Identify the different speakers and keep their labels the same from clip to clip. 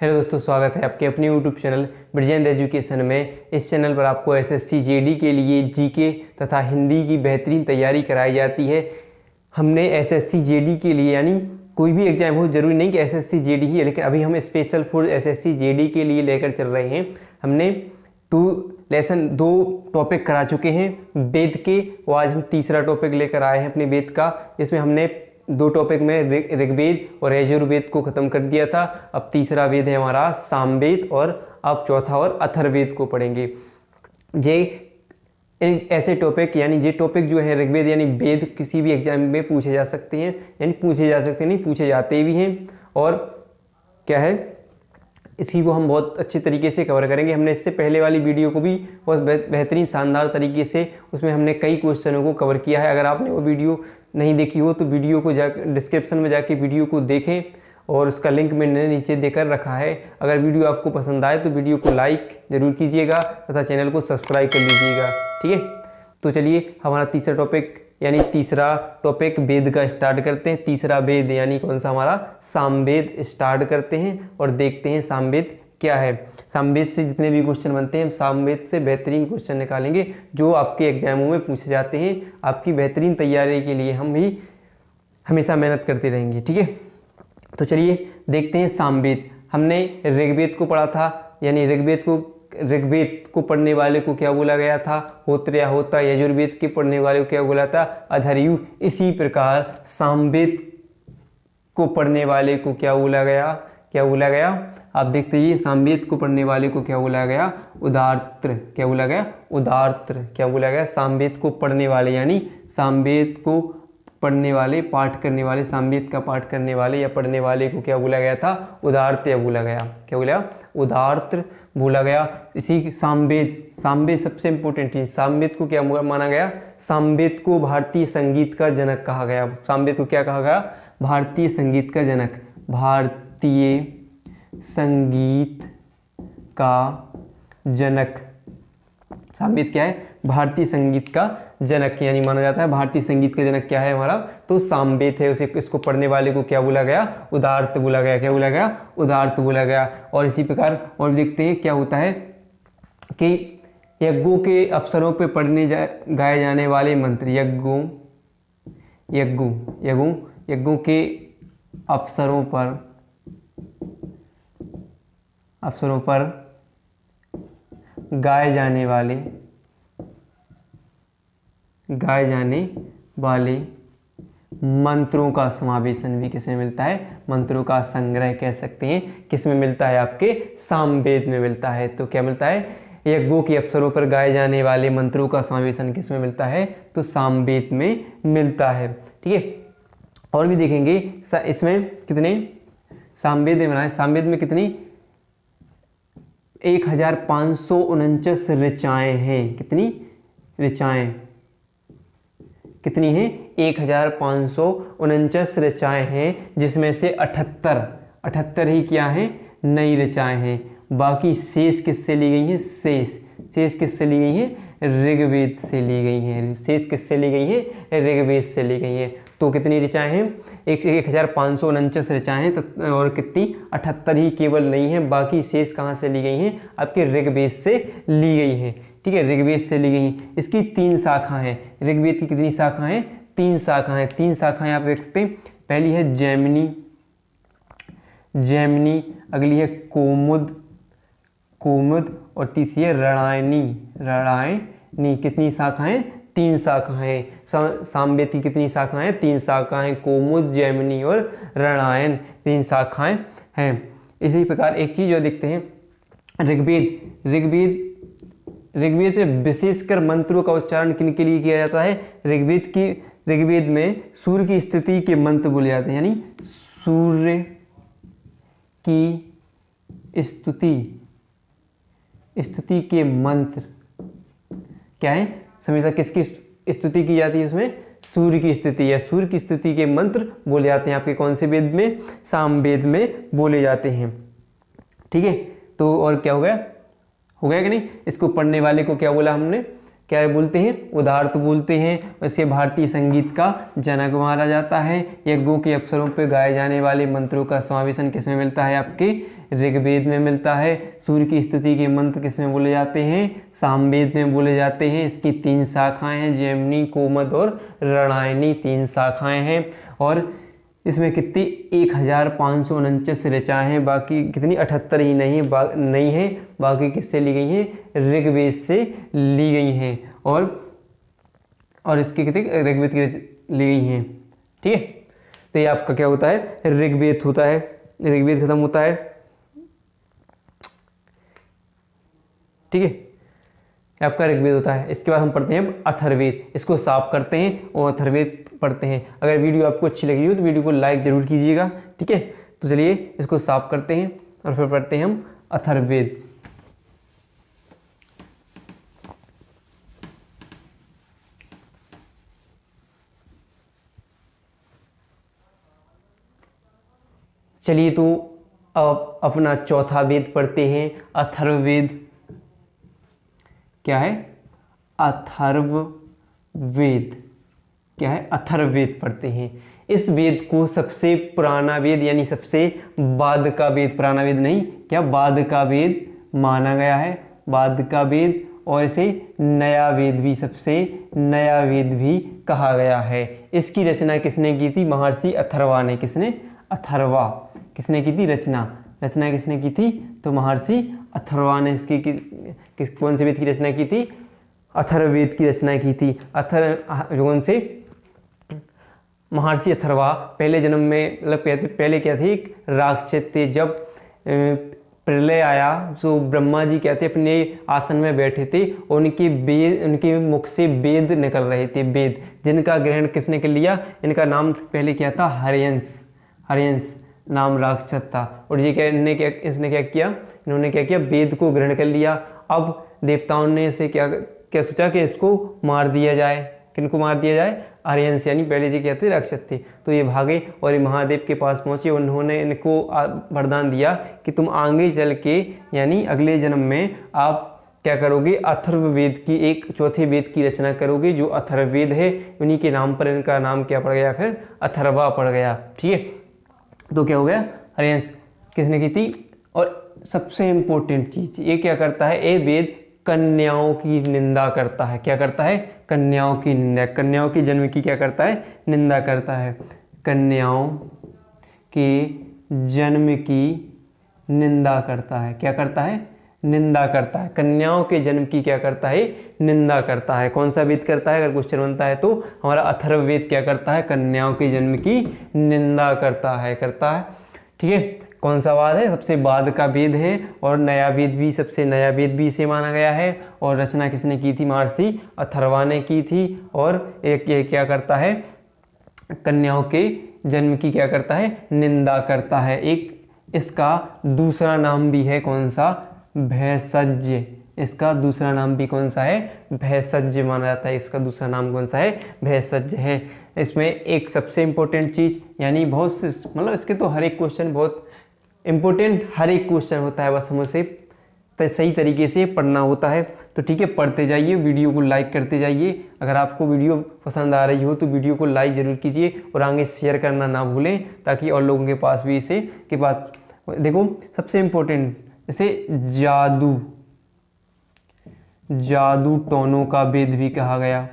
Speaker 1: Hello दोस्तों, स्वागत है आपके अपने यूट्यूब चैनल ब्रिजेंद्र एजुकेशन में। इस चैनल पर आपको एसएससी जेडी के लिए जीके तथा हिंदी की बेहतरीन तैयारी कराई जाती है। हमने एसएससी जेडी के लिए, यानी कोई भी एग्जाम हो, जरूरी नहीं कि एसएससी जेडी ही है, लेकिन अभी हम स्पेशल फॉर एसएससी जेडी के लिए लेकर चल रहे हैं। हमने दो टॉपिक करा चुके हैं वेद के, और आज हम तीसरा टॉपिक लेकर आए हैं अपने वेद का। इसमें हमने दो टॉपिक में ऋग्वेद और यजुर्वेद को खत्म कर दिया था। अब तीसरा वेद है हमारा सामवेद, और अब चौथा और अथर्ववेद को पढ़ेंगे। जे ऐसे टॉपिक, यानी ये टॉपिक जो है ऋग्वेद यानी वेद, किसी भी एग्जाम में पूछे जा सकते हैं, यानी पूछे जा सकते नहीं, पूछे जाते भी हैं। और क्या है, इसी को हम बहुत अच्छे तरीके से कवर करेंगे। हमने इससे पहले वाली वीडियो को भी बहुत बेहतरीन शानदार तरीके से, उसमें हमने कई क्वेश्चनों को कवर किया है। अगर आपने वो वीडियो नहीं देखी हो तो वीडियो को डिस्क्रिप्शन में जाके वीडियो को देखें, और उसका लिंक मैंने नीचे देकर रखा है। अगर वीडियो आपको पसंद आए तो वीडियो को लाइक ज़रूर कीजिएगा तथा चैनल को सब्सक्राइब कर लीजिएगा, ठीक है। तो चलिए हमारा तीसरा टॉपिक यानी तीसरा टॉपिक वेद का स्टार्ट करते हैं। तीसरा वेद यानी कौन सा, हमारा सामवेद स्टार्ट करते हैं और देखते हैं सामवेद क्या है। सामवेद से जितने भी क्वेश्चन बनते हैं, हम सामवेद से बेहतरीन क्वेश्चन निकालेंगे जो आपके एग्जामों में पूछे जाते हैं। आपकी बेहतरीन तैयारी के लिए हम भी हमेशा मेहनत करते रहेंगे, ठीक है। तो चलिए देखते हैं सामवेद। हमने ऋग्वेद को पढ़ा था, यानी ऋग्वेद को पढ़ने वाले को क्या बोला गया था, होत्र या होता। यजुर्वेद के पढ़ने वाले को क्या बोला था, अधर्यु। इसी प्रकार सामवेद को पढ़ने वाले को क्या बोला गया, आप देखते हैं सामवेद को पढ़ने वाले को क्या बोला गया, उदार्त्र। क्या बोला गया, उदार्त्र। क्या बोला गया, सामवेद को पढ़ने वाले, यानी सामवेद को पढ़ने वाले, पाठ करने वाले, सामवेद का पाठ करने वाले या पढ़ने वाले को क्या बोला गया था, उदार्त्य बोला गया। क्या बोला, उदार्त्र बोला गया। इसी सामवेद सबसे इंपॉर्टेंट है। सामवेद को क्या माना गया, सामवेद को भारतीय संगीत का जनक कहा गया। सामवेद को क्या कहा गया, भारतीय संगीत का जनक। भारतीय संगीत का जनक सामवेद क्या है, भारतीय संगीत का जनक, यानी माना जाता है भारतीय संगीत का जनक क्या है हमारा, तो सामवेद है। उसे इसको पढ़ने वाले को क्या बोला गया, उदार्त बोला गया। क्या बोला गया, उदार्त बोला गया। और इसी प्रकार और देखते हैं क्या होता है कि यज्ञों के अवसरों पे गाए जाने वाले मंत्र, यज्ञों के अवसरों पर गाए जाने वाले मंत्रों का समावेशन भी किसमें मिलता है, मंत्रों का संग्रह कह सकते हैं, किसमें मिलता है, आपके सामवेद में मिलता है। तो क्या मिलता है, यज्ञों के अवसरों पर गाए जाने वाले मंत्रों का समावेशन किसमें मिलता है, तो सामवेद में मिलता है, ठीक है। और भी देखेंगे इसमें कितने सामवेद में बनाए, सामवेद में कितनी 1549 ऋचाएं हैं। कितनी ऋचाएं, कितनी हैं, 1549 ऋचाएं हैं, जिसमें से 78 ही क्या हैं, नई ऋचाएं हैं। बाकी शेष किससे ली गई हैं, शेष किससे ली गई हैं, ऋग्वेद से ली गई हैं। शेष किससे ली गई हैं, ऋग्वेद से ली गई हैं। तो कितनी ऋचाएं हैं, 1549 ऋचाएं हैं, और कितनी 78 ही केवल नहीं है, बाकी शेष कहाँ से ली गई हैं, आपके ऋग्वेद से ली गई हैं, ठीक है, ऋग्वेद से ली गई हैं। इसकी 3 शाखा हैं। ऋग्वेद की कितनी शाखा हैं, 3 शाखा हैं। 3 शाखाएं आप देख सकते हैं। पहली है जैमिनी, अगली है कौमुद, और तीसरी है रणायनी। कितनी शाखाएं, 3 शाखाएं। सामवेद की कितनी शाखाएं, 3 शाखाएं, कौमुद, जैमिनी और रणायन, 3 शाखाएं हैं। इसी प्रकार एक चीज जो देखते हैं, ऋग्वेद में विशेषकर मंत्रों का उच्चारण किन के लिए किया जाता है, ऋग्वेद में सूर्य की स्तुति के मंत्र बोले जाते हैं, यानी सूर्य की स्तुति के मंत्र क्या है, हमेशा किसकी स्तुति की जाती है, इसमें सूर्य की स्तुति या सूर्य की स्तुति के मंत्र बोले जाते हैं। आपके कौन से वेद में, सामवेद में बोले जाते हैं, ठीक है। तो और क्या हो गया कि नहीं, इसको पढ़ने वाले को क्या बोला हमने, क्या बोलते हैं, उदारत बोलते हैं। इसे भारतीय संगीत का जनक माना जाता है। यज्ञों के अवसरों पर गाए जाने वाले मंत्रों का समावेशन किसमें मिलता है, आपके ऋग्वेद में मिलता है। सूर्य की स्तुति के मंत्र किसमें बोले जाते हैं, सामवेद में बोले जाते हैं। इसकी 3 शाखाएं हैं, जैमिनी, कोमद और रणायनी, 3 शाखाएं हैं। और इसमें कितनी 1549 ऋचाएँ हैं, बाकी कितनी 78 ही नहीं है, बाकी किससे ली गई हैं, ऋग्वेद से ली गई हैं। और इसके कितने ऋग्वेद की ली गई हैं। ठीक है, तो ये आपका क्या होता है, ऋग्वेद होता है। ऋग्वेद खत्म होता है। ठीक है, आपका ऋग्वेद होता है। इसके बाद हम पढ़ते हैं अथर्ववेद। इसको साफ करते हैं और अथर्ववेद पढ़ते हैं। अगर वीडियो आपको अच्छी लगी हो तो वीडियो को लाइक जरूर कीजिएगा। ठीक है, तो चलिए इसको साफ करते हैं और फिर पढ़ते हैं हम अथर्ववेद। चलिए तो अब अपना चौथा वेद पढ़ते हैं, अथर्ववेद। क्या है, अथर्ववेद। क्या है, अथर्ववेद पढ़ते हैं। इस वेद को सबसे पुराना वेद यानी सबसे बाद का वेद, पुराना वेद नहीं, क्या बाद का वेद माना गया है, बाद का वेद। और इसे नया वेद भी, सबसे नया वेद भी कहा गया है। इसकी रचना किसने की थी, महर्षि अथर्वा ने। किसने, अथर्वा। किसने की थी रचना किसने की थी, तो महर्षि अथर्वा ने इसकी कौन से वेद की रचना की थी, अथर्ववेद की रचना की थी। कौन से, महर्षि अथर्वा पहले जन्म में, मतलब कहते पहले क्या थे, एक राक्षस थे। जब प्रलय आया तो ब्रह्मा जी कहते अपने आसन में बैठे थे, उनके मुख से वेद निकल रहे थे, वेद जिनका ग्रहण किसने कर लिया, इनका नाम पहले क्या था, हरियंस नाम राक्षस था। और ये इसने क्या किया, इन्होंने क्या किया, वेद को ग्रहण कर लिया। अब देवताओं ने इसे क्या सोचा कि इसको मार दिया जाए। किनको मार दिया जाए, हरियंस, यानी पहले जी कहते राक्षस थे। तो ये भागे और ये महादेव के पास पहुंचे। उन्होंने इनको वरदान दिया कि तुम आगे चल के, यानी अगले जन्म में आप क्या करोगे, अथर्ववेद की एक चौथे वेद की रचना करोगे, जो अथर्ववेद है। उन्हीं के नाम पर इनका नाम क्या पड़ गया, फिर अथर्वा पड़ गया। ठीक है, तो क्या हो गया, हरियंस किसने की थी। और सबसे इंपॉर्टेंट चीज ये क्या करता है, ये वेद कन्याओं की निंदा करता है। क्या करता है, कन्याओं की निंदा, कन्याओं के जन्म की क्या करता है, निंदा करता है। कन्याओं के जन्म की निंदा करता है। क्या करता है, निंदा करता है। कन्याओं के जन्म की क्या करता है, निंदा करता है। कौन सा वेद करता है, अगर क्वेश्चन बनता है तो हमारा अथर्ववेद क्या करता है, कन्याओं के जन्म की निंदा करता है। ठीक है, कौन सा वाद है, सबसे बाद का वेद है। और नया वेद भी, सबसे नया वेद भी इसे माना गया है। और रचना किसने की थी, महर्षि अथर्वा ने की थी। और एक ये क्या करता है, कन्याओं के जन्म की क्या करता है, निंदा करता है। एक इसका दूसरा नाम भी है, कौन सा, भेषज। इसका दूसरा नाम भी कौन सा है, भेषज माना जाता है। इसका दूसरा नाम कौन सा है, भेषज है। इसमें एक सबसे इम्पोर्टेंट चीज, यानी बहुत मतलब इसके तो हर एक क्वेश्चन बहुत इम्पोर्टेंट, हर एक क्वेश्चन होता है, बस हम उसे सही तरीके से पढ़ना होता है। तो ठीक है, पढ़ते जाइए, वीडियो को लाइक करते जाइए। अगर आपको वीडियो पसंद आ रही हो तो वीडियो को लाइक जरूर कीजिए और आगे शेयर करना ना भूलें, ताकि और लोगों के पास भी इसे के पास। देखो सबसे इम्पोर्टेंट, इसे जादू टोनों का वेद भी कहा गया।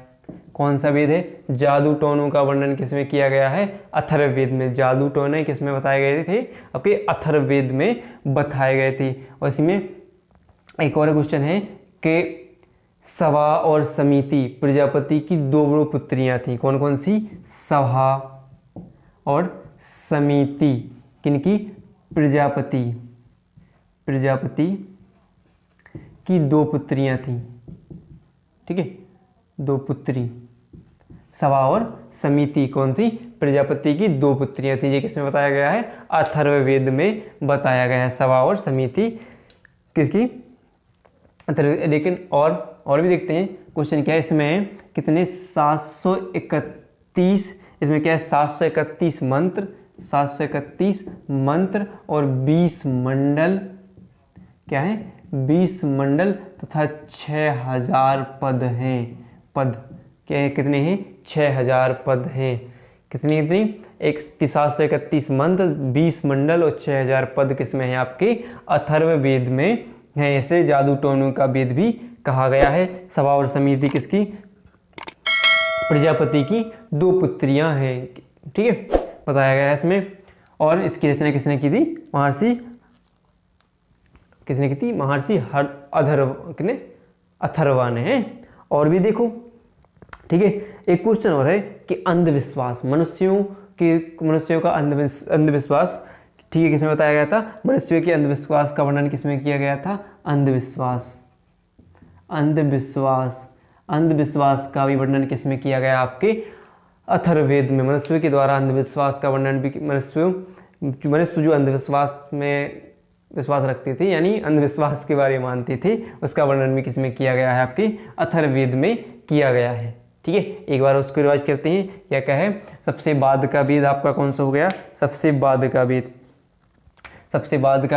Speaker 1: कौन सा वेद है, जादू टोनों का वर्णन किसमें किया गया है, अथर्ववेद में। जादू टोने किसमें बताए गए थे, आपके अथर्ववेद में बताए गए थे। और इसमें एक और क्वेश्चन है कि सभा और समिति प्रजापति की 2 पुत्रियां थी। कौन कौन सी, सभा और समिति, किनकी, प्रजापति की 2 पुत्रियां थी। ठीक है, 2 पुत्री, सभा और समिति कौन थी, प्रजापति की 2 पुत्रियां थी। ये किसमें बताया गया है, अथर्ववेद में बताया गया है, सभा और समिति किसकी। लेकिन और भी देखते हैं क्वेश्चन क्या है इसमें, कितने 731, इसमें क्या है 731 मंत्र और 20 मंडल क्या है, 20 मंडल तथा 6000 पद हैं। पद क्या कितने हैं? 6000 पद हैं। कितनी कितनी? 731 मंत्र, 20 मंडल और 6000 पद किसमें है? आपके अथर्ववेद में है। इसे जादू टोने का वेद भी कहा गया है। सभा और समिति किसकी? प्रजापति की 2 पुत्रियां हैं। ठीक है, बताया गया है इसमें। और इसकी रचना किसने की थी? महर्षि किसने की थी? महर्षि अथर्वा ने है। और भी देखो, ठीक है, एक क्वेश्चन और है कि अंधविश्वास, मनुष्यों का अंधविश्वास, ठीक है, किसमें बताया गया था? मनुष्यों के अंधविश्वास का वर्णन किसमें किया गया था? अंधविश्वास का भी वर्णन किसमें किया गया? आपके अथर्ववेद में। मनुष्यों के द्वारा अंधविश्वास का वर्णन भी, मनुष्य जो अंधविश्वास में विश्वास रखते थे, यानी अंधविश्वास के बारे में मानते थे, उसका वर्णन भी किसमें किया गया है? आपके अथर्ववेद में किया गया है। ठीक है, एक बार उसको रिवाइज करते हैं। क्या है? सबसे बाद का वेद आपका कौन सा हो गया? सबसे बाद का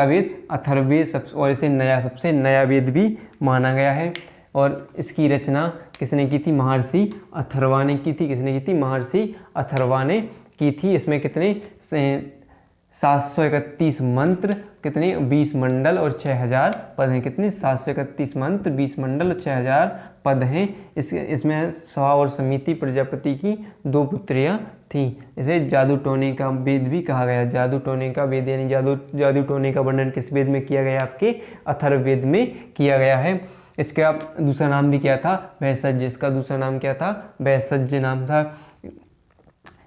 Speaker 1: वेद अथर्ववेद, और इसे सबसे नया वेद भी माना गया है। और इसकी रचना किसने की थी? महर्षि अथर्वा ने की थी। किसने की थी? महर्षि अथर्वा ने की थी। इसमें कितने? 731 मंत्र, कितने? 20 मंडल और 6000 पद हैं। कितने? 731 मंत्र, 20 मंडल और 6000 पद हैं। इसमें सभा और समिति प्रजापति की 2 पुत्रियां थीं। इसे जादू टोने का वेद भी कहा गया। जादू टोने का वेद यानी जादू टोने का वर्णन किस वेद में किया गया? आपके अथर्ववेद में किया गया है। इसका दूसरा नाम भी क्या था? भैषज। इसका दूसरा नाम क्या था? भैषज नाम था।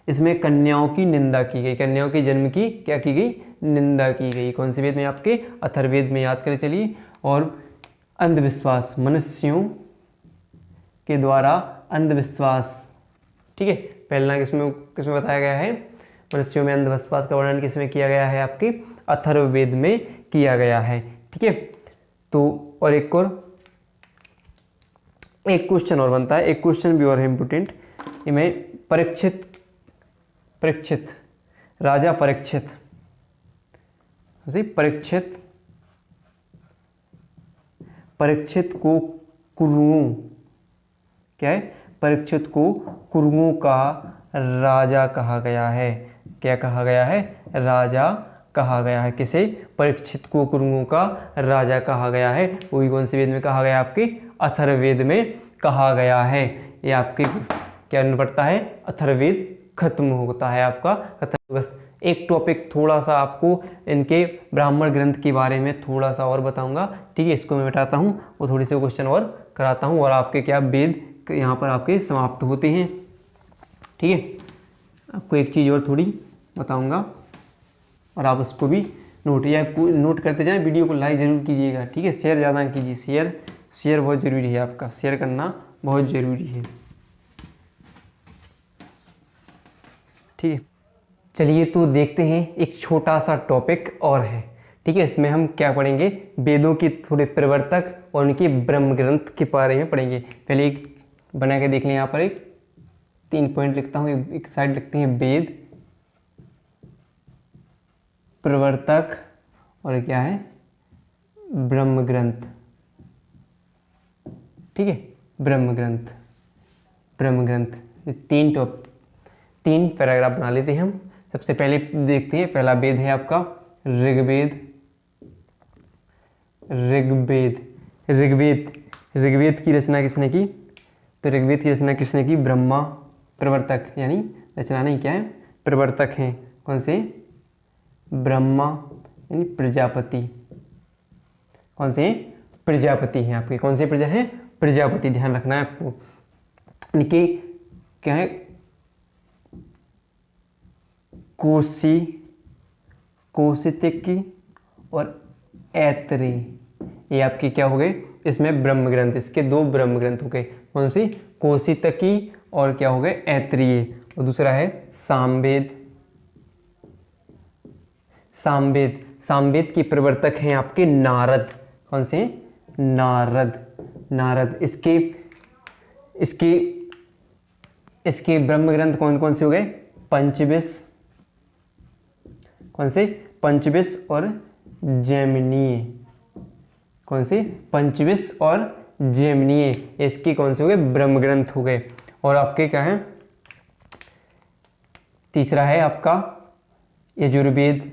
Speaker 1: इसमें कन्याओं की निंदा की गई। कन्याओं के जन्म की क्या की गई? निंदा की गई। कौन से वेद में? आपके अथर्ववेद में। याद करें चलिए। और अंधविश्वास, मनुष्यों के द्वारा अंधविश्वास, ठीक है, पहला किसमें बताया गया है? मनुष्यों में अंधविश्वास का वर्णन किसमें किया गया है? आपके अथर्ववेद में किया गया है। ठीक है, तो और एक क्वेश्चन और बनता है। एक क्वेश्चन भी और है इंपोर्टेंट। इनमें परीक्षित राजा परीक्षित को कुरुओं, क्या है? परीक्षित को कुरुओं का राजा कहा गया है। क्या कहा गया है? राजा कहा गया है। किसे? परीक्षित को कुरुओं का राजा कहा गया है। वो भी कौन से वेद में कहा गया? आपके अथर्ववेद में कहा गया है। ये आपके क्या पड़ता है? अथर्ववेद खत्म होता है आपका। बस एक टॉपिक थोड़ा सा आपको इनके ब्राह्मण ग्रंथ के बारे में थोड़ा सा और बताऊंगा। ठीक है, इसको मैं बताता हूँ, वो थोड़ी से क्वेश्चन और कराता हूँ, और आपके क्या वेद यहाँ पर आपके समाप्त होते हैं। ठीक है, आपको एक चीज़ और थोड़ी बताऊंगा, और आप उसको भी नोट करते जाएं। वीडियो को लाइक ज़रूर कीजिएगा। ठीक है, शेयर ज़्यादा कीजिए। शेयर बहुत ज़रूरी है। आपका शेयर करना बहुत ज़रूरी है। ठीक है, चलिए तो देखते हैं। एक छोटा सा टॉपिक और है। ठीक है, इसमें हम क्या पढ़ेंगे? वेदों के थोड़े प्रवर्तक और उनके ब्रह्म ग्रंथ के बारे में पढ़ेंगे। पहले एक बना के देख लें। यहाँ पर एक 3 पॉइंट लिखता हूँ। एक साइड लिखते हैं वेद प्रवर्तक, और क्या है? ब्रह्म ग्रंथ। ठीक है, ब्रह्म ग्रंथ। ये 3 पैराग्राफ बना लेते हैं हम। सबसे पहले देखते हैं, पहला वेद है आपका ऋग्वेद की रचना किसने की? तो ऋग्वेद की रचना किसने की? ब्रह्मा। प्रवर्तक यानी रचना नहीं, क्या है? प्रवर्तक हैं। कौन से? ब्रह्मा यानी प्रजापति। कौन से? प्रजापति हैं आपके। कौन से प्रजा हैं? प्रजापति। ध्यान रखना है आपको। इनके क्या है? कौशितिकी और ऐतरेय, ये आपके क्या हो गए? इसमें ब्रह्म ग्रंथ। इसके 2 ब्रह्म ग्रंथ हो गए। कौन सी? कौशितकी और क्या हो गए? ऐतरेय। और दूसरा है सामवेद के प्रवर्तक हैं आपके नारद। कौन से? नारद। इसके ब्रह्म ग्रंथ कौन कौन से हो गए? पंचविश। कौन से? पंचविश और जैमिनीय। कौन से, पंचविश और जेमनीय, इसके कौन से हो गए, ब्रह्म ग्रंथ हो गए। और आपके क्या है, तीसरा है आपका यजुर्वेद।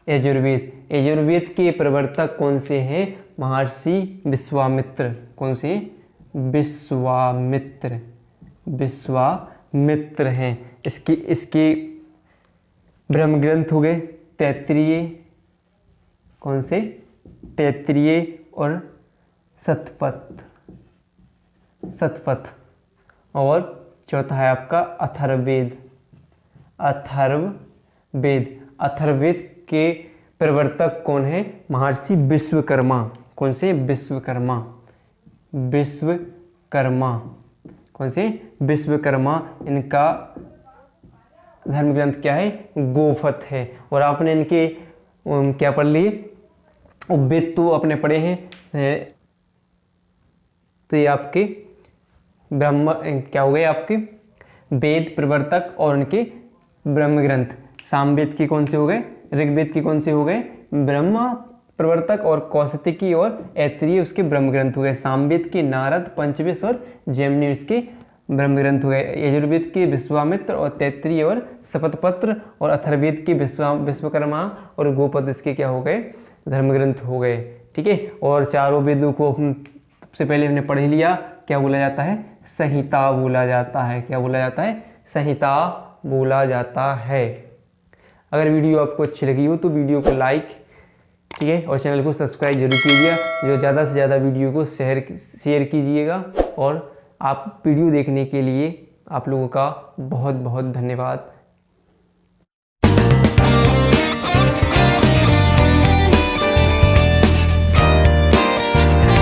Speaker 1: यजुर्वेद के प्रवर्तक कौन से हैं, महर्षि विश्वामित्र। कौन से, विश्वामित्र हैं। इसके ब्रह्म ग्रंथ हो गए तैत्तिरीय, कौन से, तैत्तिरीय और शतपथ। और चौथा है आपका अथर्ववेद के प्रवर्तक कौन है, महर्षि विश्वकर्मा। कौन से, विश्वकर्मा। कौन से, विश्वकर्मा। इनका धर्म ग्रंथ क्या है, गोफत है। और आपने इनके क्या पढ़ लिए, वेद तो अपने पढ़े हैं। तो ये आपके ब्रह्म क्या हो गए, आपके वेद प्रवर्तक और उनके ब्रह्म ग्रंथ। सामवेद के कौन से हो गए, ऋग्वेद के कौन से हो गए, ब्रह्म प्रवर्तक और कौशिकी और ऐत्रेय उसके ब्रह्म ग्रंथ हो गए। सामवेद के नारद, पंचविश और जैमिनी उसके ब्रह्म ग्रंथ हो गए। यजुर्वेद के विश्वामित्र और तैत्तिरीय और शतपथ, और अथर्ववेद के विश्वकर्मा और गोपद इसके क्या हो गए, धर्म ग्रंथ हो गए। ठीक है। और चारों वेदों को सबसे पहले हमने पढ़ लिया, क्या बोला जाता है, संहिता बोला जाता है। क्या बोला जाता है, संहिता बोला जाता है। अगर वीडियो आपको अच्छी लगी हो तो वीडियो को लाइक, ठीक है, और चैनल को सब्सक्राइब जरूर कीजिएगा। जो ज़्यादा से ज़्यादा वीडियो को शेयर कीजिएगा। और आप वीडियो देखने के लिए आप लोगों का बहुत बहुत धन्यवाद।